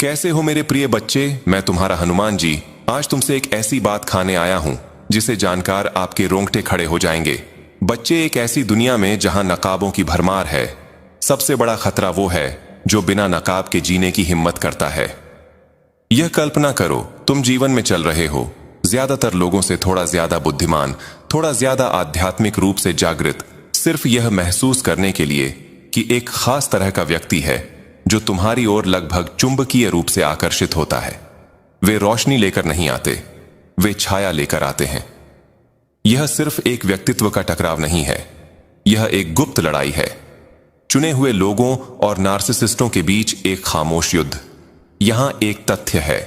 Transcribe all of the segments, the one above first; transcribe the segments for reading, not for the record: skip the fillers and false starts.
कैसे हो मेरे प्रिय बच्चे। मैं तुम्हारा हनुमान जी आज तुमसे एक ऐसी बात खाने आया हूं जिसे जानकर आपके रोंगटे खड़े हो जाएंगे। बच्चे, एक ऐसी दुनिया में जहां नकाबों की भरमार है, सबसे बड़ा खतरा वो है जो बिना नकाब के जीने की हिम्मत करता है। यह कल्पना करो, तुम जीवन में चल रहे हो, ज्यादातर लोगों से थोड़ा ज्यादा बुद्धिमान, थोड़ा ज्यादा आध्यात्मिक रूप से जागृत, सिर्फ यह महसूस करने के लिए कि एक खास तरह का व्यक्ति है जो तुम्हारी ओर लगभग चुंबकीय रूप से आकर्षित होता है। वे रोशनी लेकर नहीं आते, वे छाया लेकर आते हैं। यह सिर्फ एक व्यक्तित्व का टकराव नहीं है, यह एक गुप्त लड़ाई है, चुने हुए लोगों और नार्सिसिस्टों के बीच एक खामोश युद्ध। यहां एक तथ्य है,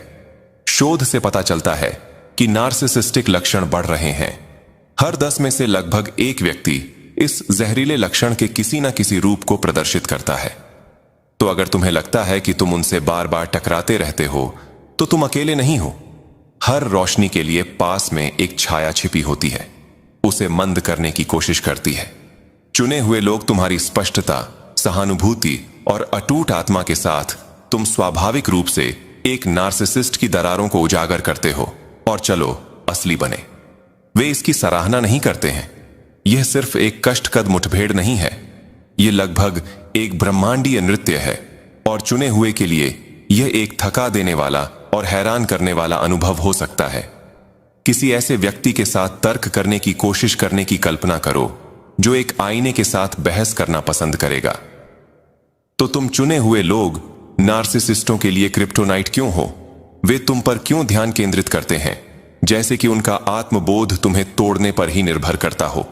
शोध से पता चलता है कि नार्सिसिस्टिक लक्षण बढ़ रहे हैं। हर 10 में से लगभग एक व्यक्ति इस जहरीले लक्षण के किसी न किसी रूप को प्रदर्शित करता है। तो अगर तुम्हें लगता है कि तुम उनसे बार बार टकराते रहते हो, तो तुम अकेले नहीं हो। हर रोशनी के लिए पास में एक छाया छिपी होती है, उसे मंद करने की कोशिश करती है। चुने हुए लोग तुम्हारी स्पष्टता, सहानुभूति और अटूट आत्मा के साथ तुम स्वाभाविक रूप से एक नार्सिसिस्ट की दरारों को उजागर करते हो और चलो असली बने। वे इसकी सराहना नहीं करते हैं। यह सिर्फ एक कष्टप्रद मुठभेड़ नहीं है, यह लगभग एक ब्रह्मांडीय नृत्य है और चुने हुए के लिए यह एक थका देने वाला और हैरान करने वाला अनुभव हो सकता है। किसी ऐसे व्यक्ति के साथ तर्क करने की कोशिश करने की कल्पना करो जो एक आईने के साथ बहस करना पसंद करेगा। तो तुम चुने हुए लोग नार्सिसिस्टों के लिए क्रिप्टोनाइट क्यों हो? वे तुम पर क्यों ध्यान केंद्रित करते हैं, जैसे कि उनका आत्मबोध तुम्हें तोड़ने पर ही निर्भर करता हो?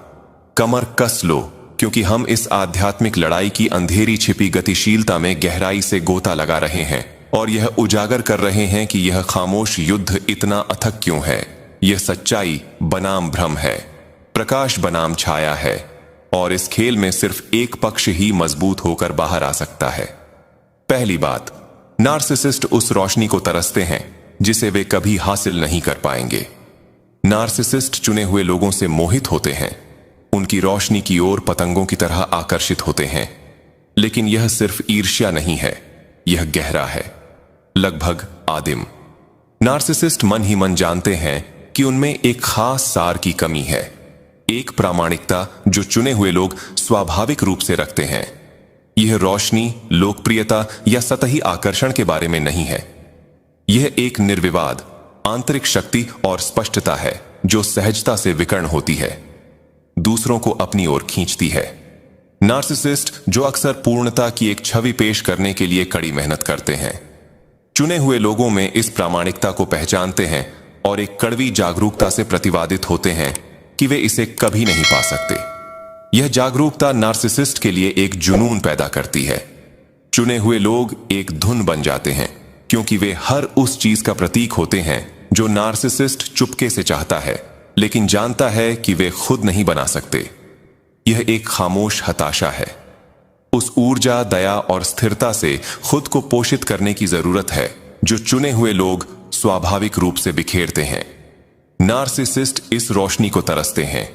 कमर कस लो, क्योंकि हम इस आध्यात्मिक लड़ाई की अंधेरी छिपी गतिशीलता में गहराई से गोता लगा रहे हैं और यह उजागर कर रहे हैं कि यह खामोश युद्ध इतना अथक क्यों है। यह सच्चाई बनाम भ्रम है, प्रकाश बनाम छाया है, और इस खेल में सिर्फ एक पक्ष ही मजबूत होकर बाहर आ सकता है। पहली बात, नार्सिसिस्ट उस रोशनी को तरसते हैं जिसे वे कभी हासिल नहीं कर पाएंगे। नार्सिसिस्ट चुने हुए लोगों से मोहित होते हैं, उनकी रोशनी की ओर पतंगों की तरह आकर्षित होते हैं। लेकिन यह सिर्फ ईर्ष्या नहीं है, यह गहरा है, लगभग आदिम। नार्सिसिस्ट मन ही मन जानते हैं कि उनमें एक खास सार की कमी है, एक प्रामाणिकता जो चुने हुए लोग स्वाभाविक रूप से रखते हैं। यह रोशनी, लोकप्रियता या सतही आकर्षण के बारे में नहीं है। यह एक निर्विवाद आंतरिक शक्ति और स्पष्टता है जो सहजता से विकर्ण होती है, दूसरों को अपनी ओर खींचती है। नार्सिसिस्ट जो अक्सर पूर्णता की एक छवि पेश करने के लिए कड़ी मेहनत करते हैं, चुने हुए लोगों में इस प्रामाणिकता को पहचानते हैं और एक कड़वी जागरूकता से प्रतिवादित होते हैं कि वे इसे कभी नहीं पा सकते। यह जागरूकता नार्सिसिस्ट के लिए एक जुनून पैदा करती है। चुने हुए लोग एक धुन बन जाते हैं क्योंकि वे हर उस चीज का प्रतीक होते हैं जो नार्सिसिस्ट चुपके से चाहता है लेकिन जानता है कि वे खुद नहीं बना सकते। यह एक खामोश हताशा है। उस ऊर्जा, दया और स्थिरता से खुद को पोषित करने की जरूरत है जो चुने हुए लोग स्वाभाविक रूप से बिखेरते हैं। नार्सिसिस्ट इस रोशनी को तरसते हैं,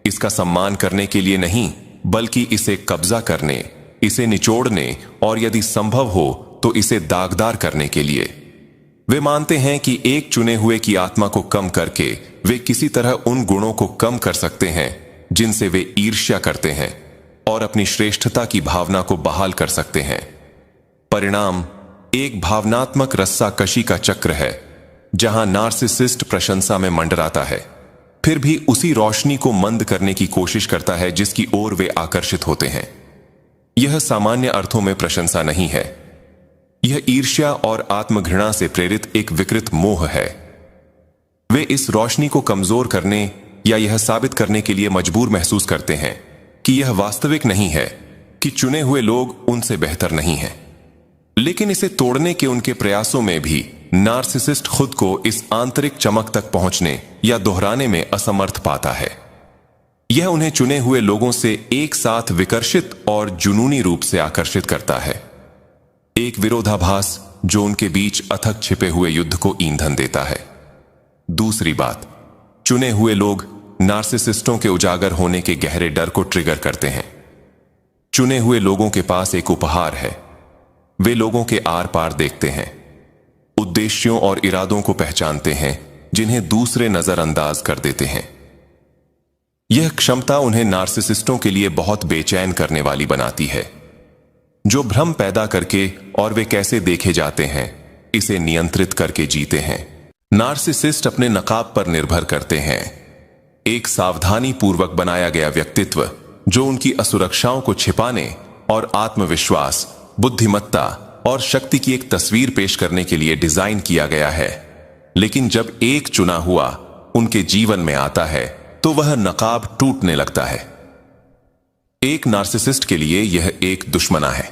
इसका सम्मान करने के लिए नहीं, बल्कि इसे कब्जा करने, इसे निचोड़ने और यदि संभव हो तो इसे दागदार करने के लिए। वे मानते हैं कि एक चुने हुए की आत्मा को कम करके वे किसी तरह उन गुणों को कम कर सकते हैं जिनसे वे ईर्ष्या करते हैं और अपनी श्रेष्ठता की भावना को बहाल कर सकते हैं। परिणाम एक भावनात्मक रस्साकशी का चक्र है जहां नार्सिसिस्ट प्रशंसा में मंडराता है, फिर भी उसी रोशनी को मंद करने की कोशिश करता है जिसकी ओर वे आकर्षित होते हैं। यह सामान्य अर्थों में प्रशंसा नहीं है, यह ईर्ष्या और आत्मघृणा से प्रेरित एक विकृत मोह है। वे इस रोशनी को कमजोर करने या यह साबित करने के लिए मजबूर महसूस करते हैं कि यह वास्तविक नहीं है कि चुने हुए लोग उनसे बेहतर नहीं हैं। लेकिन इसे तोड़ने के उनके प्रयासों में भी नार्सिसिस्ट खुद को इस आंतरिक चमक तक पहुंचने या दोहराने में असमर्थ पाता है। यह उन्हें चुने हुए लोगों से एक साथ विकर्षित और जुनूनी रूप से आकर्षित करता है, एक विरोधाभास जो उनके बीच अथक छिपे हुए युद्ध को ईंधन देता है। दूसरी बात, चुने हुए लोग नार्सिसिस्टों के उजागर होने के गहरे डर को ट्रिगर करते हैं। चुने हुए लोगों के पास एक उपहार है, वे लोगों के आर पार देखते हैं, उद्देश्यों और इरादों को पहचानते हैं जिन्हें दूसरे नजरअंदाज कर देते हैं। यह क्षमता उन्हें नार्सिसिस्टों के लिए बहुत बेचैन करने वाली बनाती है, जो भ्रम पैदा करके और वे कैसे देखे जाते हैं इसे नियंत्रित करके जीते हैं। नार्सिसिस्ट अपने नकाब पर निर्भर करते हैं। एक सावधानी पूर्वक बनाया गया व्यक्तित्व जो उनकी असुरक्षाओं को छिपाने और आत्मविश्वास, बुद्धिमत्ता और शक्ति की एक तस्वीर पेश करने के लिए डिजाइन किया गया है। लेकिन जब एक चुना हुआ उनके जीवन में आता है तो वह नकाब टूटने लगता है। एक नार्सिसिस्ट के लिए यह एक दुश्मना है।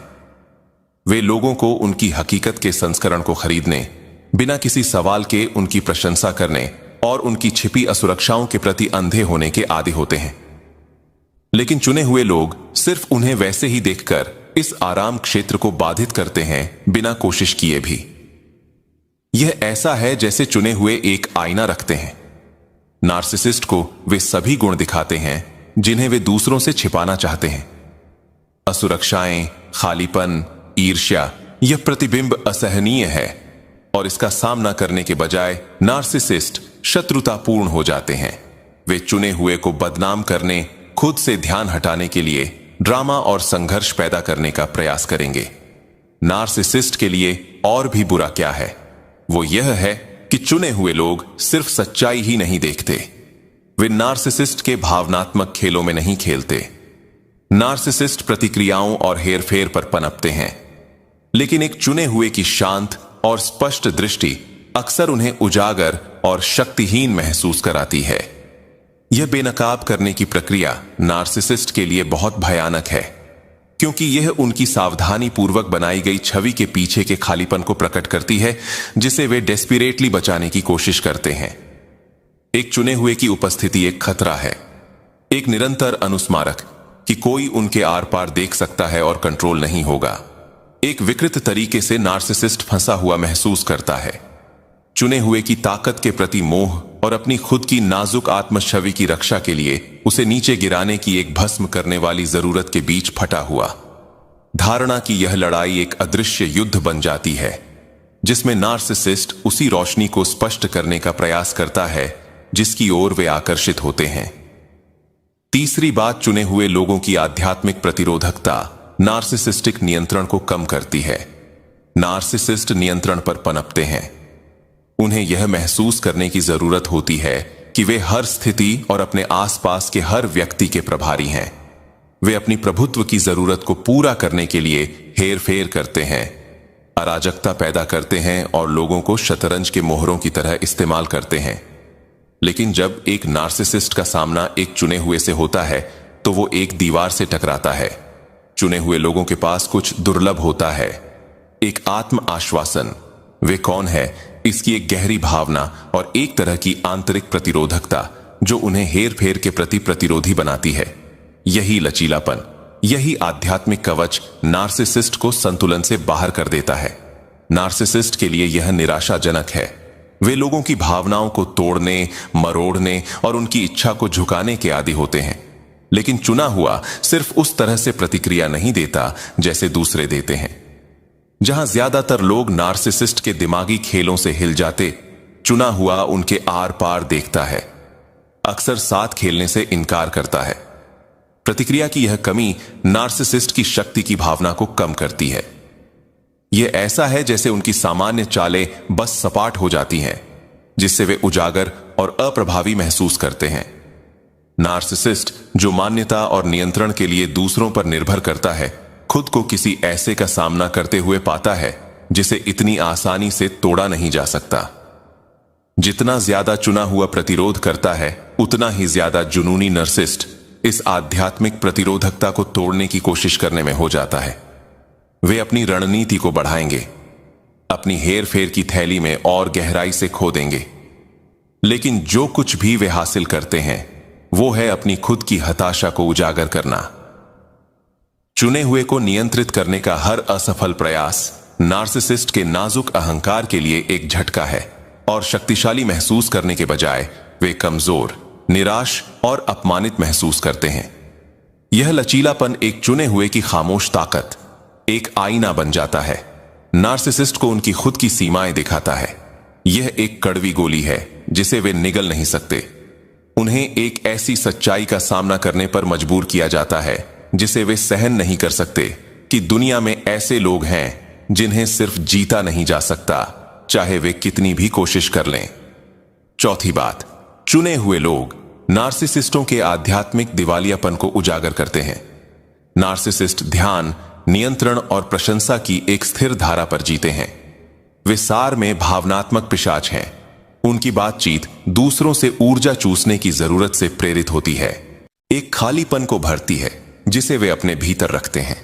वे लोगों को उनकी हकीकत के संस्करण को खरीदने, बिना किसी सवाल के उनकी प्रशंसा करने और उनकी छिपी असुरक्षाओं के प्रति अंधे होने के आदी होते हैं। लेकिन चुने हुए लोग सिर्फ उन्हें वैसे ही देखकर इस आराम क्षेत्र को बाधित करते हैं, बिना कोशिश किए भी। यह ऐसा है जैसे चुने हुए एक आईना रखते हैं। नार्सिसिस्ट को वे सभी गुण दिखाते हैं जिन्हें वे दूसरों से छिपाना चाहते हैं। असुरक्षाएं, खालीपन, ईर्ष्या, यह प्रतिबिंब असहनीय है और इसका सामना करने के बजाय नार्सिसिस्ट शत्रुतापूर्ण हो जाते हैं। वे चुने हुए को बदनाम करने, खुद से ध्यान हटाने के लिए ड्रामा और संघर्ष पैदा करने का प्रयास करेंगे। नार्सिसिस्ट के लिए और भी बुरा क्या है, वो यह है कि चुने हुए लोग सिर्फ सच्चाई ही नहीं देखते। वे नार्सिसिस्ट के भावनात्मक खेलों में नहीं खेलते। नार्सिसिस्ट प्रतिक्रियाओं और हेरफेर पर पनपते हैं, लेकिन एक चुने हुए की शांत और स्पष्ट दृष्टि अक्सर उन्हें उजागर और शक्तिहीन महसूस कराती है। यह बेनकाब करने की प्रक्रिया नार्सिसिस्ट के लिए बहुत भयानक है, क्योंकि यह उनकी सावधानी पूर्वक बनाई गई छवि के पीछे के खालीपन को प्रकट करती है, जिसे वे डेस्परेटली बचाने की कोशिश करते हैं। एक चुने हुए की उपस्थिति एक खतरा है, एक निरंतर अनुस्मारक कि कोई उनके आर पार देख सकता है और कंट्रोल नहीं होगा। एक विकृत तरीके से नार्सिसिस्ट फंसा हुआ महसूस करता है। चुने हुए की ताकत के प्रति मोह और अपनी खुद की नाजुक आत्मछवि की रक्षा के लिए उसे नीचे गिराने की एक भस्म करने वाली जरूरत के बीच फटा हुआ। धारणा की यह लड़ाई एक अदृश्य युद्ध बन जाती है, जिसमें नार्सिसिस्ट उसी रोशनी को स्पष्ट करने का प्रयास करता है जिसकी ओर वे आकर्षित होते हैं। तीसरी बात, चुने हुए लोगों की आध्यात्मिक प्रतिरोधकता नार्सिसिस्टिक नियंत्रण को कम करती है। नार्सिसिस्ट नियंत्रण पर पनपते हैं। उन्हें यह महसूस करने की जरूरत होती है कि वे हर स्थिति और अपने आसपास के हर व्यक्ति के प्रभारी हैं। वे अपनी प्रभुत्व की जरूरत को पूरा करने के लिए हेरफेर करते हैं, अराजकता पैदा करते हैं और लोगों को शतरंज के मोहरों की तरह इस्तेमाल करते हैं। लेकिन जब एक नार्सिसिस्ट का सामना एक चुने हुए से होता है तो वो एक दीवार से टकराता है। चुने हुए लोगों के पास कुछ दुर्लभ होता है, एक आत्म आश्वासन, वे कौन है इसकी एक गहरी भावना और एक तरह की आंतरिक प्रतिरोधकता जो उन्हें हेरफेर के प्रति प्रतिरोधी बनाती है। यही लचीलापन, यही आध्यात्मिक कवच नार्सिसिस्ट को संतुलन से बाहर कर देता है। नार्सिसिस्ट के लिए यह निराशाजनक है। वे लोगों की भावनाओं को तोड़ने, मरोड़ने और उनकी इच्छा को झुकाने के आदी होते हैं। लेकिन चुना हुआ सिर्फ उस तरह से प्रतिक्रिया नहीं देता जैसे दूसरे देते हैं। जहां ज्यादातर लोग नार्सिसिस्ट के दिमागी खेलों से हिल जाते, चुना हुआ उनके आर पार देखता है, अक्सर साथ खेलने से इनकार करता है। प्रतिक्रिया की यह कमी नार्सिसिस्ट की शक्ति की भावना को कम करती है। यह ऐसा है जैसे उनकी सामान्य चालें बस सपाट हो जाती हैं, जिससे वे उजागर और अप्रभावी महसूस करते हैं। नार्सिसिस्ट जो मान्यता और नियंत्रण के लिए दूसरों पर निर्भर करता है, खुद को किसी ऐसे का सामना करते हुए पाता है जिसे इतनी आसानी से तोड़ा नहीं जा सकता। जितना ज्यादा चुना हुआ प्रतिरोध करता है, उतना ही ज्यादा जुनूनी नार्सिसिस्ट इस आध्यात्मिक प्रतिरोधकता को तोड़ने की कोशिश करने में हो जाता है। वे अपनी रणनीति को बढ़ाएंगे, अपनी हेरफेर की थैली में और गहराई से खो देंगे। लेकिन जो कुछ भी वे हासिल करते हैं वो है अपनी खुद की हताशा को उजागर करना। चुने हुए को नियंत्रित करने का हर असफल प्रयास नार्सिसिस्ट के नाजुक अहंकार के लिए एक झटका है और शक्तिशाली महसूस करने के बजाय वे कमजोर, निराश और अपमानित महसूस करते हैं। यह लचीलापन एक चुने हुए की खामोश ताकत, एक आईना बन जाता है नार्सिसिस्ट को उनकी खुद की सीमाएं दिखाता है। यह एक कड़वी गोली है जिसे वे निगल नहीं सकते। उन्हें एक ऐसी सच्चाई का सामना करने पर मजबूर किया जाता है जिसे वे सहन नहीं कर सकते कि दुनिया में ऐसे लोग हैं जिन्हें सिर्फ जीता नहीं जा सकता, चाहे वे कितनी भी कोशिश कर लें। चौथी बात, चुने हुए लोग नार्सिसिस्टों के आध्यात्मिक दिवालियापन को उजागर करते हैं। नार्सिसिस्ट ध्यान, नियंत्रण और प्रशंसा की एक स्थिर धारा पर जीते हैं। वे सार में भावनात्मक पिशाच हैं। उनकी बातचीत दूसरों से ऊर्जा चूसने की जरूरत से प्रेरित होती है, एक खालीपन को भरती है जिसे वे अपने भीतर रखते हैं।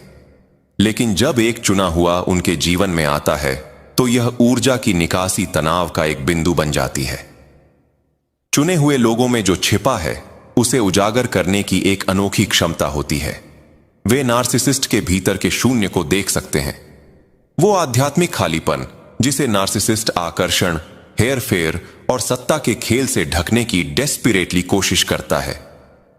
लेकिन जब एक चुना हुआ उनके जीवन में आता है तो यह ऊर्जा की निकासी तनाव का एक बिंदु बन जाती है। चुने हुए लोगों में जो छिपा है उसे उजागर करने की एक अनोखी क्षमता होती है। वे नार्सिसिस्ट के भीतर के शून्य को देख सकते हैं। वो आध्यात्मिक खालीपन जिसे नार्सिसिस्ट आकर्षण, हेरफेर और सत्ता के खेल से ढकने की डेस्परेटली कोशिश करता है।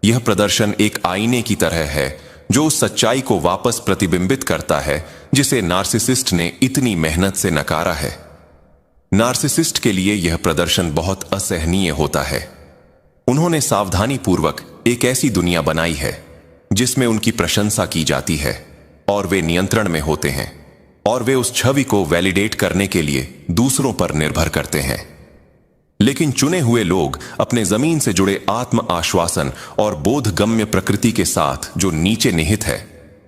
यह प्रदर्शन एक आईने की तरह है जो उस सच्चाई को वापस प्रतिबिंबित करता है जिसे नार्सिसिस्ट ने इतनी मेहनत से नकारा है। नार्सिसिस्ट के लिए यह प्रदर्शन बहुत असहनीय होता है। उन्होंने सावधानीपूर्वक एक ऐसी दुनिया बनाई है जिसमें उनकी प्रशंसा की जाती है और वे नियंत्रण में होते हैं, और वे उस छवि को वैलिडेट करने के लिए दूसरों पर निर्भर करते हैं। लेकिन चुने हुए लोग अपने जमीन से जुड़े आत्म आश्वासन और बोधगम्य प्रकृति के साथ जो नीचे निहित है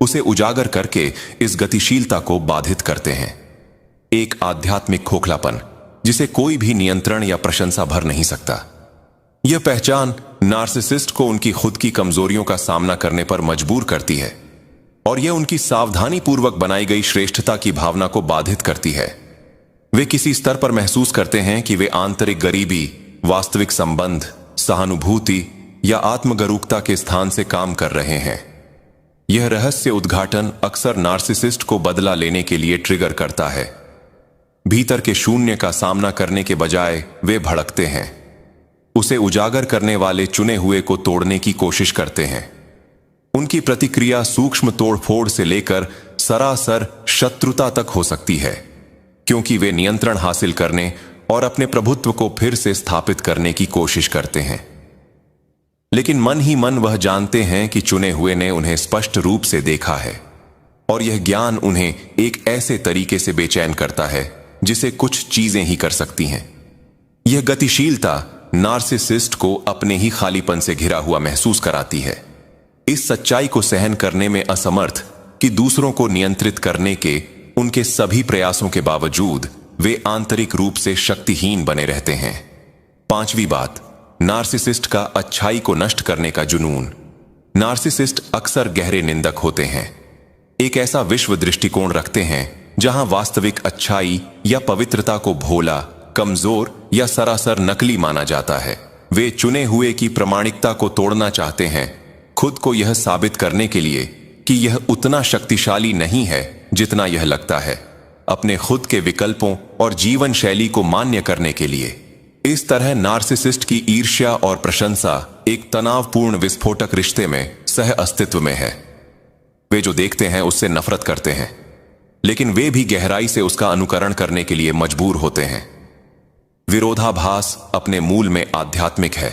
उसे उजागर करके इस गतिशीलता को बाधित करते हैं। एक आध्यात्मिक खोखलापन जिसे कोई भी नियंत्रण या प्रशंसा भर नहीं सकता। यह पहचान नार्सिसिस्ट को उनकी खुद की कमजोरियों का सामना करने पर मजबूर करती है और यह उनकी सावधानीपूर्वक बनाई गई श्रेष्ठता की भावना को बाधित करती है। वे किसी स्तर पर महसूस करते हैं कि वे आंतरिक गरीबी, वास्तविक संबंध, सहानुभूति या आत्मगरुकता के स्थान से काम कर रहे हैं। यह रहस्य उद्घाटन अक्सर नार्सिसिस्ट को बदला लेने के लिए ट्रिगर करता है। भीतर के शून्य का सामना करने के बजाय वे भड़कते हैं, उसे उजागर करने वाले चुने हुए को तोड़ने की कोशिश करते हैं। उनकी प्रतिक्रिया सूक्ष्म तोड़फोड़ से लेकर सरासर शत्रुता तक हो सकती है, क्योंकि वे नियंत्रण हासिल करने और अपने प्रभुत्व को फिर से स्थापित करने की कोशिश करते हैं। लेकिन मन ही मन वह जानते हैं कि चुने हुए ने उन्हें स्पष्ट रूप से देखा है, और यह ज्ञान उन्हें एक ऐसे तरीके से बेचैन करता है जिसे कुछ चीजें ही कर सकती हैं। यह गतिशीलता नार्सिसिस्ट को अपने ही खालीपन से घिरा हुआ महसूस कराती है, इस सच्चाई को सहन करने में असमर्थ कि दूसरों को नियंत्रित करने के उनके सभी प्रयासों के बावजूद वे आंतरिक रूप से शक्तिहीन बने रहते हैं। पांचवी बात, नार्सिसिस्ट का अच्छाई को नष्ट करने का जुनून। नार्सिसिस्ट अक्सर गहरे निंदक होते हैं, एक ऐसा विश्व दृष्टिकोण रखते हैं जहां वास्तविक अच्छाई या पवित्रता को भोला, कमजोर या सरासर नकली माना जाता है। वे चुने हुए की प्रामाणिकता को तोड़ना चाहते हैं, खुद को यह साबित करने के लिए कि यह उतना शक्तिशाली नहीं है जितना यह लगता है, अपने खुद के विकल्पों और जीवन शैली को मान्य करने के लिए। इस तरह नार्सिसिस्ट की ईर्ष्या और प्रशंसा एक तनावपूर्ण विस्फोटक रिश्ते में सह अस्तित्व में है। वे जो देखते हैं उससे नफरत करते हैं, लेकिन वे भी गहराई से उसका अनुकरण करने के लिए मजबूर होते हैं। विरोधाभास अपने मूल में आध्यात्मिक है,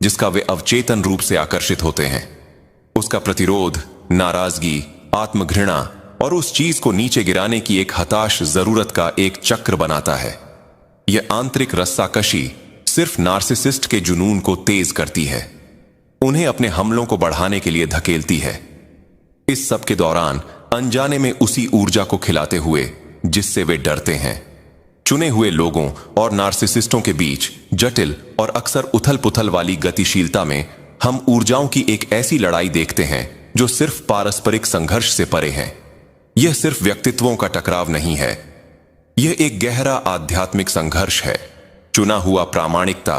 जिसका वे अवचेतन रूप से आकर्षित होते हैं। उसका प्रतिरोध, नाराजगी, आत्मघृणा और उस चीज को नीचे गिराने की एक हताश जरूरत का एक चक्र बनाता है। यह आंतरिक रस्साकशी सिर्फ नार्सिसिस्ट के जुनून को तेज करती है, उन्हें अपने हमलों को बढ़ाने के लिए धकेलती है। इस सब के दौरान अनजाने में उसी ऊर्जा को खिलाते हुए जिससे वे डरते हैं। चुने हुए लोगों और नार्सिसिस्टों के बीच जटिल और अक्सर उथल पुथल वाली गतिशीलता में हम ऊर्जाओं की एक ऐसी लड़ाई देखते हैं जो सिर्फ पारस्परिक संघर्ष से परे है। यह सिर्फ व्यक्तित्वों का टकराव नहीं है, यह एक गहरा आध्यात्मिक संघर्ष है। चुना हुआ प्रामाणिकता,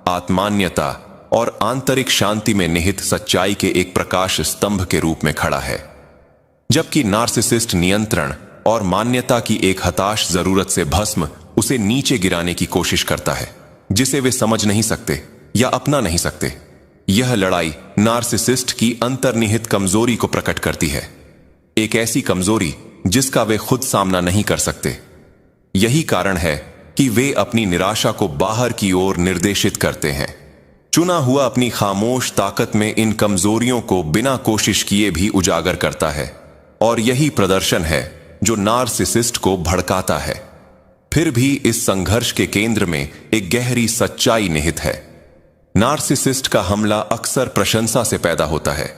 आत्मान्यता और आंतरिक शांति में निहित सच्चाई के एक प्रकाश स्तंभ के रूप में खड़ा है, जबकि नार्सिसिस्ट नियंत्रण और मान्यता की एक हताश जरूरत से भस्म उसे नीचे गिराने की कोशिश करता है, जिसे वे समझ नहीं सकते या अपना नहीं सकते। यह लड़ाई नार्सिसिस्ट की अंतर्निहित कमजोरी को प्रकट करती है, एक ऐसी कमजोरी जिसका वे खुद सामना नहीं कर सकते। यही कारण है कि वे अपनी निराशा को बाहर की ओर निर्देशित करते हैं। चुना हुआ अपनी खामोश ताकत में इन कमजोरियों को बिना कोशिश किए भी उजागर करता है, और यही प्रदर्शन है जो नार्सिसिस्ट को भड़काता है। फिर भी इस संघर्ष के केंद्र में एक गहरी सच्चाई निहित है। नार्सिसिस्ट का हमला अक्सर प्रशंसा से पैदा होता है,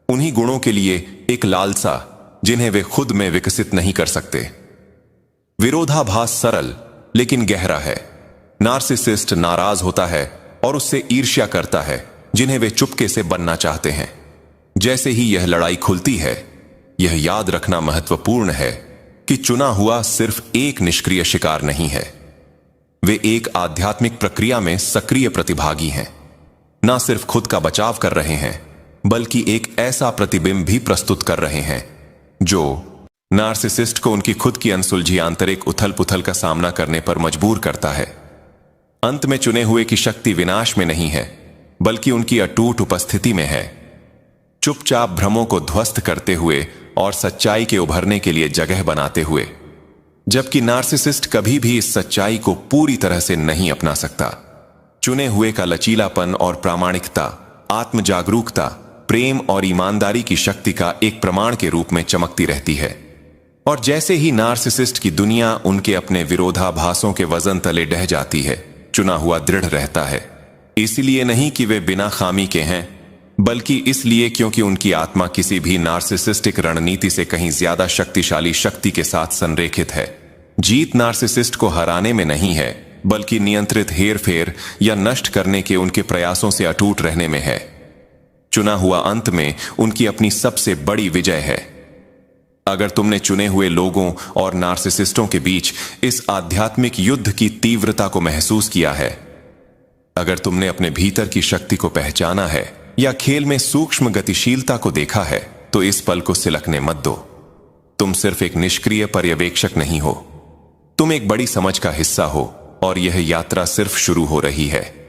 उन्हीं गुणों के लिए एक लालसा जिन्हें वे खुद में विकसित नहीं कर सकते। विरोधाभास सरल लेकिन गहरा है। नार्सिसिस्ट नाराज होता है और उससे ईर्ष्या करता है जिन्हें वे चुपके से बनना चाहते हैं। जैसे ही यह लड़ाई खुलती है, यह याद रखना महत्वपूर्ण है कि चुना हुआ सिर्फ एक निष्क्रिय शिकार नहीं है। वे एक आध्यात्मिक प्रक्रिया में सक्रिय प्रतिभागी हैं। ना सिर्फ खुद का बचाव कर रहे हैं, बल्कि एक ऐसा प्रतिबिंब भी प्रस्तुत कर रहे हैं जो नार्सिसिस्ट को उनकी खुद की अनसुलझी आंतरिक उथल पुथल का सामना करने पर मजबूर करता है। अंत में चुने हुए की शक्ति विनाश में नहीं है, बल्कि उनकी अटूट उपस्थिति में है, चुपचाप भ्रमों को ध्वस्त करते हुए और सच्चाई के उभरने के लिए जगह बनाते हुए। जबकि नार्सिसिस्ट कभी भी इस सच्चाई को पूरी तरह से नहीं अपना सकता। चुने हुए का लचीलापन और प्रामाणिकता, आत्म जागरूकता, प्रेम और ईमानदारी की शक्ति का एक प्रमाण के रूप में चमकती रहती है। और जैसे ही नार्सिसिस्ट की दुनिया उनके अपने विरोधाभासों के वजन तले ढह जाती है, चुना हुआ दृढ़ रहता है। इसलिए नहीं कि वे बिना खामी के हैं, बल्कि इसलिए क्योंकि उनकी आत्मा किसी भी नार्सिसिस्टिक रणनीति से कहीं ज्यादा शक्तिशाली शक्ति के साथ संरेखित है। जीत नार्सिसिस्ट को हराने में नहीं है, बल्कि नियंत्रित हेरफेर या नष्ट करने के उनके प्रयासों से अटूट रहने में है। चुना हुआ अंत में उनकी अपनी सबसे बड़ी विजय है। अगर तुमने चुने हुए लोगों और नार्सिसिस्टों के बीच इस आध्यात्मिक युद्ध की तीव्रता को महसूस किया है, अगर तुमने अपने भीतर की शक्ति को पहचाना है या खेल में सूक्ष्म गतिशीलता को देखा है, तो इस पल को सिलकने मत दो। तुम सिर्फ एक निष्क्रिय पर्यवेक्षक नहीं हो, तुम एक बड़ी समझ का हिस्सा हो, और यह यात्रा सिर्फ शुरू हो रही है।